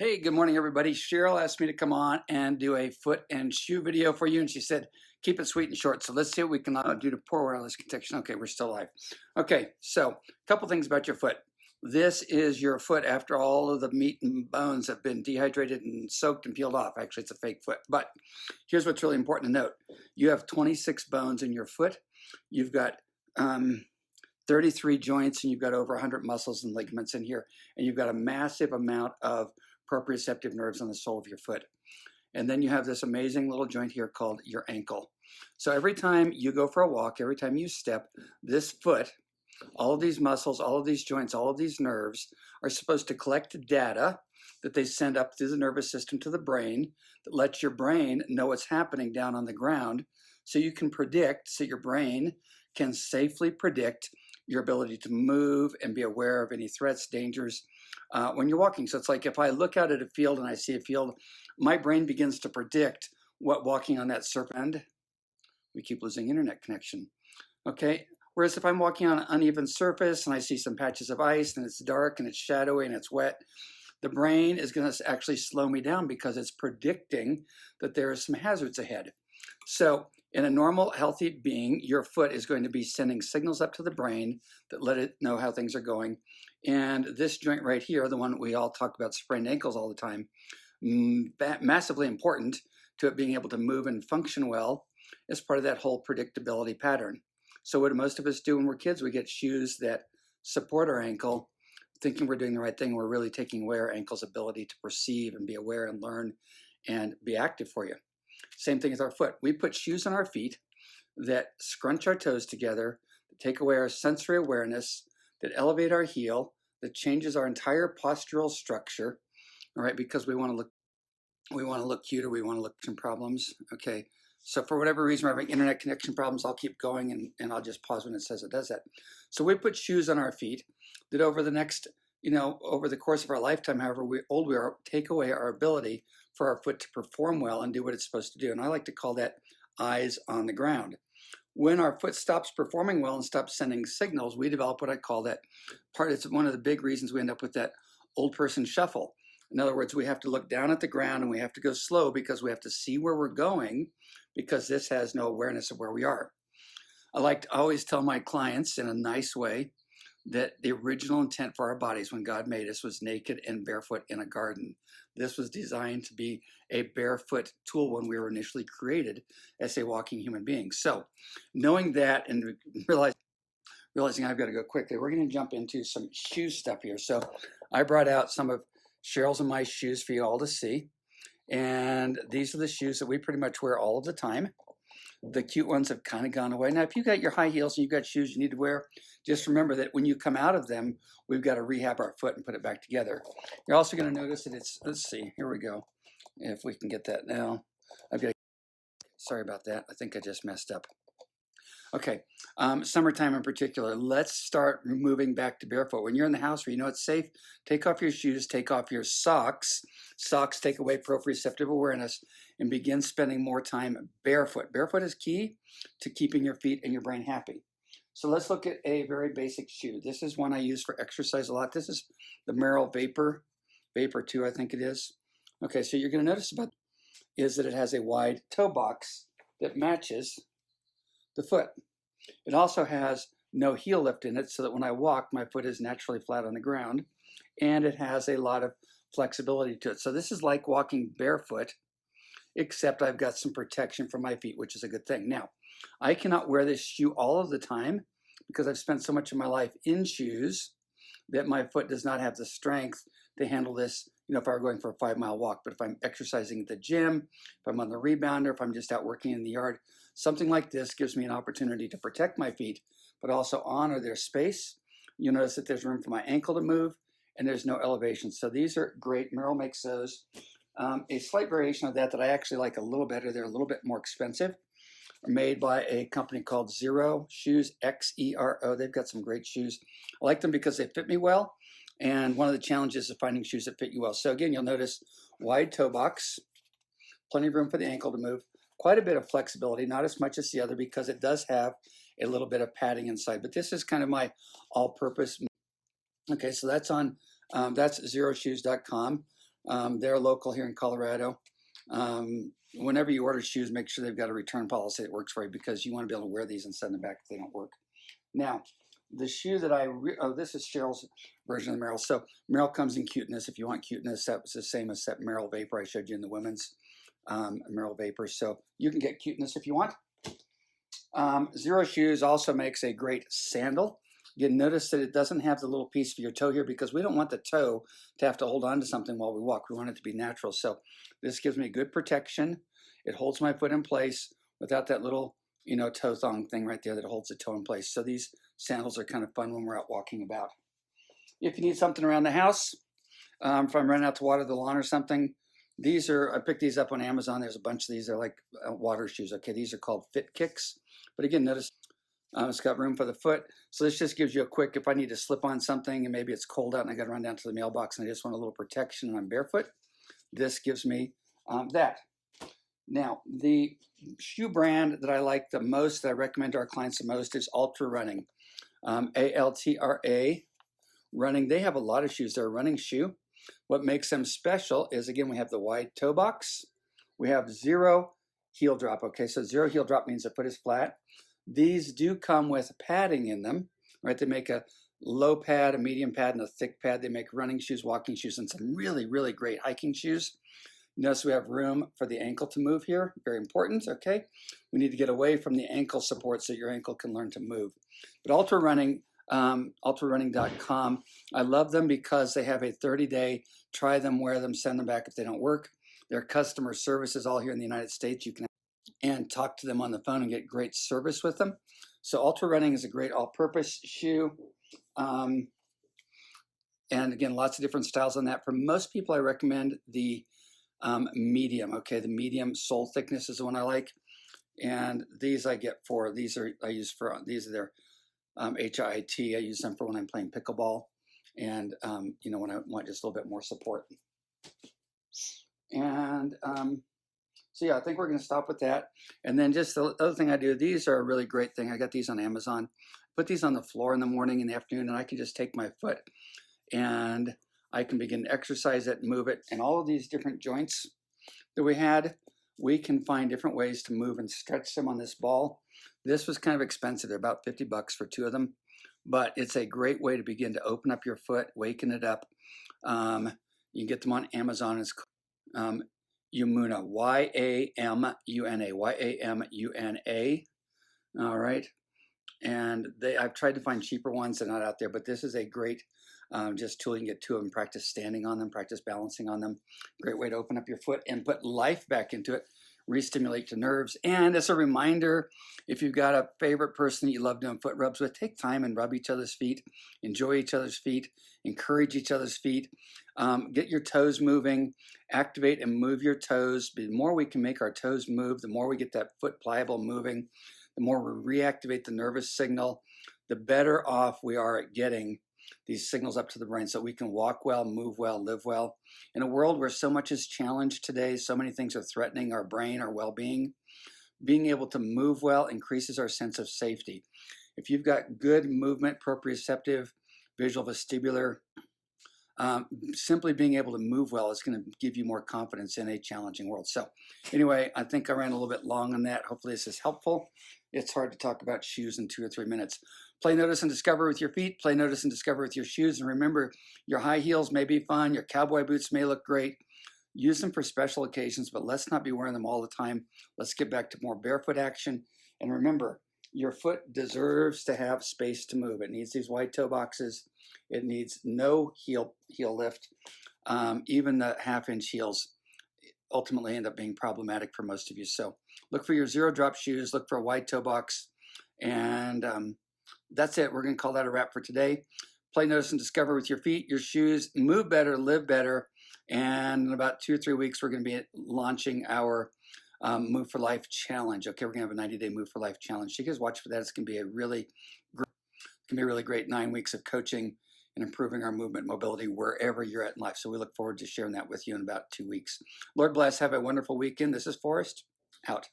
Hey, good morning, everybody. Cheryl asked me to come on and do a foot and shoe video for you, and she said, keep it sweet and short. So let's see what we can do to poor wireless protection. Okay, we're still live. Okay, so a couple things about your foot. This is your foot after all of the meat and bones have been dehydrated and soaked and peeled off. Actually, it's a fake foot. But here's what's really important to note. You have 26 bones in your foot. You've got 33 joints, and you've got over 100 muscles and ligaments in here. And you've got a massive amount of proprioceptive nerves on the sole of your foot. And then you have this amazing little joint here called your ankle. So every time you go for a walk, every time you step, this foot, all of these muscles, all of these joints, all of these nerves are supposed to collect data that they send up through the nervous system to the brain that lets your brain know what's happening down on the ground, so you can predict, so your brain can safely predict your ability to move and be aware of any threats, dangers when you're walking. So it's like if I look out at a field and I see a field, my brain begins to predict what walking on that serpent. We keep losing internet connection. Okay. Whereas if I'm walking on an uneven surface and I see some patches of ice and it's dark and it's shadowy and it's wet, the brain is going to actually slow me down because it's predicting that there are some hazards ahead. So in a normal, healthy being, your foot is going to be sending signals up to the brain that let it know how things are going. And this joint right here, the one we all talk about sprained ankles all the time, massively important to it being able to move and function well as part of that whole predictability pattern. So what do most of us do when we're kids? We get shoes that support our ankle, thinking we're doing the right thing. We're really taking away our ankle's ability to perceive and be aware and learn and be active for you. Same thing with our foot. We put shoes on our feet that scrunch our toes together, that take away our sensory awareness, that elevate our heel, that changes our entire postural structure, all right, because we want to look cute, or we want to look some problems. Okay, so for whatever reason we're having internet connection problems, I'll keep going and I'll just pause when it says it does that. So we put shoes on our feet that over the next, over the course of our lifetime, however old we are, take away our ability for our foot to perform well and do what it's supposed to do. And I like to call that eyes on the ground. When our foot stops performing well and stops sending signals, we develop what I call that part. It's one of the big reasons we end up with that old person shuffle. In other words, we have to look down at the ground and we have to go slow because we have to see where we're going, because this has no awareness of where we are. I like to always tell my clients in a nice way that the original intent for our bodies when God made us was naked and barefoot in a garden. This was designed to be a barefoot tool when we were initially created as a walking human being. So knowing that and realizing I've got to go quickly, we're going to jump into some shoe stuff here. So I brought out some of Cheryl's and my shoes for you all to see. And these are the shoes that we pretty much wear all of the time. The cute ones have kind of gone away. Now, if you got your high heels and you've got shoes you need to wear, just remember that when you come out of them, we've got to rehab our foot and put it back together. You're also going to notice that it's, let's see, here we go. If we can get that now. Sorry about that. I think I just messed up. Okay, summertime in particular, let's start moving back to barefoot. When you're in the house where you know it's safe, take off your shoes, take off your socks. Socks take away proprioceptive awareness, and begin spending more time barefoot. Barefoot is key to keeping your feet and your brain happy. So let's look at a very basic shoe. This is one I use for exercise a lot. This is the Merrell Vapor 2, I think it is. Okay, so you're going to notice about is that it has a wide toe box that matches the foot. It also has no heel lift in it, so that when I walk, my foot is naturally flat on the ground, and it has a lot of flexibility to it. So this is like walking barefoot, except I've got some protection for my feet, which is a good thing. Now, I cannot wear this shoe all of the time because I've spent so much of my life in shoes that my foot does not have the strength to handle this, if I were going for a 5-mile walk. But if I'm exercising at the gym, if I'm on the rebounder, if I'm just out working in the yard, something like this gives me an opportunity to protect my feet, but also honor their space. You'll notice that there's room for my ankle to move, and there's no elevation. So these are great. Merrell makes those. A slight variation of that I actually like a little better. They're a little bit more expensive. Are made by a company called Xero Shoes, Xero. They've got some great shoes. I like them because they fit me well. And one of the challenges is finding shoes that fit you well. So again, you'll notice wide toe box, plenty of room for the ankle to move, quite a bit of flexibility, not as much as the other because it does have a little bit of padding inside. But this is kind of my all-purpose. Okay, so that's on that's xeroshoes.com. They're local here in Colorado. Whenever you order shoes, make sure they've got a return policy that works for you, because you want to be able to wear these and send them back if they don't work. Now, the shoe that this is Cheryl's version of the Merrell. So Merrell comes in cuteness. If you want cuteness, that was the same as that Merrell Vapor I showed you in the women's Merrell Vapor. So you can get cuteness if you want. Zero Shoes also makes a great sandal. Again, notice that it doesn't have the little piece for your toe here, because we don't want the toe to have to hold on to something while we walk. We want it to be natural. So this gives me good protection. It holds my foot in place without that little, toe thong thing right there that holds the toe in place. So these sandals are kind of fun when we're out walking about. If you need something around the house, if I'm running out to water the lawn or something, I picked these up on Amazon. There's a bunch of these. They're like water shoes. Okay, these are called Fit Kicks. But again, notice it's got room for the foot. So this just gives you a quick, if I need to slip on something and maybe it's cold out and I got to run down to the mailbox and I just want a little protection and I'm barefoot, this gives me that. Now, the shoe brand that I like the most, that I recommend to our clients the most, is AltraRunning. A-L-T-R-A Running. They have a lot of shoes. They're a running shoe. What makes them special is, again, we have the wide toe box. We have zero heel drop. Okay, so zero heel drop means the foot is flat. These do come with padding in them, right? They make a low pad, a medium pad, and a thick pad. They make running shoes, walking shoes, and some really, really great hiking shoes. Notice we have room for the ankle to move here. Very important, okay? We need to get away from the ankle support so your ankle can learn to move. But AltraRunning, AltraRunning.com, I love them because they have a 30-day try them, wear them, send them back if they don't work. Their customer service is all here in the United States. You can and talk to them on the phone and get great service with them. So AltraRunning is a great all-purpose shoe. And again, lots of different styles on that. For most people, I recommend the medium. Okay, the medium sole thickness is the one I like. And these I get for, these are their HIIT. I use them for when I'm playing pickleball and, when I want just a little bit more support. And so yeah, I think we're going to stop with that. And then just the other thing I do, these are a really great thing. I got these on Amazon. Put these on the floor in the morning and the afternoon, and I can just take my foot and I can begin to exercise it, move it. And all of these different joints that we can find different ways to move and stretch them on this ball. This was kind of expensive. They're about $50 for 2 of them, but it's a great way to begin to open up your foot, waken it up. You can get them on Amazon. It's Yamuna, Y-A-M-U-N-A, Y-A-M-U-N-A. All right. And I've tried to find cheaper ones. They're not out there, but this is a great just tool. You can get 2 of them, practice standing on them, practice balancing on them. Great way to open up your foot and put life back into it, re-stimulate your nerves. And as a reminder, if you've got a favorite person that you love doing foot rubs with, take time and rub each other's feet, enjoy each other's feet, encourage each other's feet, get your toes moving, activate and move your toes. The more we can make our toes move, the more we get that foot pliable moving, the more we reactivate the nervous signal, the better off we are at getting these signals up to the brain so we can walk well, move well, live well. In a world where so much is challenged today, so many things are threatening our brain, our well-being, being able to move well increases our sense of safety. If you've got good movement, proprioceptive, visual, vestibular, simply being able to move well is going to give you more confidence in a challenging world. So anyway, I think I ran a little bit long on that. Hopefully this is helpful. It's hard to talk about shoes in 2 or 3 minutes. Play, notice, and discover with your feet. Play, notice, and discover with your shoes. And remember, your high heels may be fun. Your cowboy boots may look great. Use them for special occasions, but let's not be wearing them all the time. Let's get back to more barefoot action. And remember, your foot deserves to have space to move. It needs these wide toe boxes. It needs no heel lift. Even the half-inch heels ultimately end up being problematic for most of you. So look for your zero drop shoes. Look for a wide toe box. And that's it. We're going to call that a wrap for today. Play, notice, and discover with your feet, your shoes. Move better, live better. And in about 2 or 3 weeks, we're going to be launching our Move for Life challenge. Okay, we're going to have a 90-day Move for Life challenge. So you guys watch for that. It's going to be a really great 9 weeks of coaching and improving our movement mobility wherever you're at in life. So we look forward to sharing that with you in about 2 weeks. Lord bless. Have a wonderful weekend. This is Forrest, out.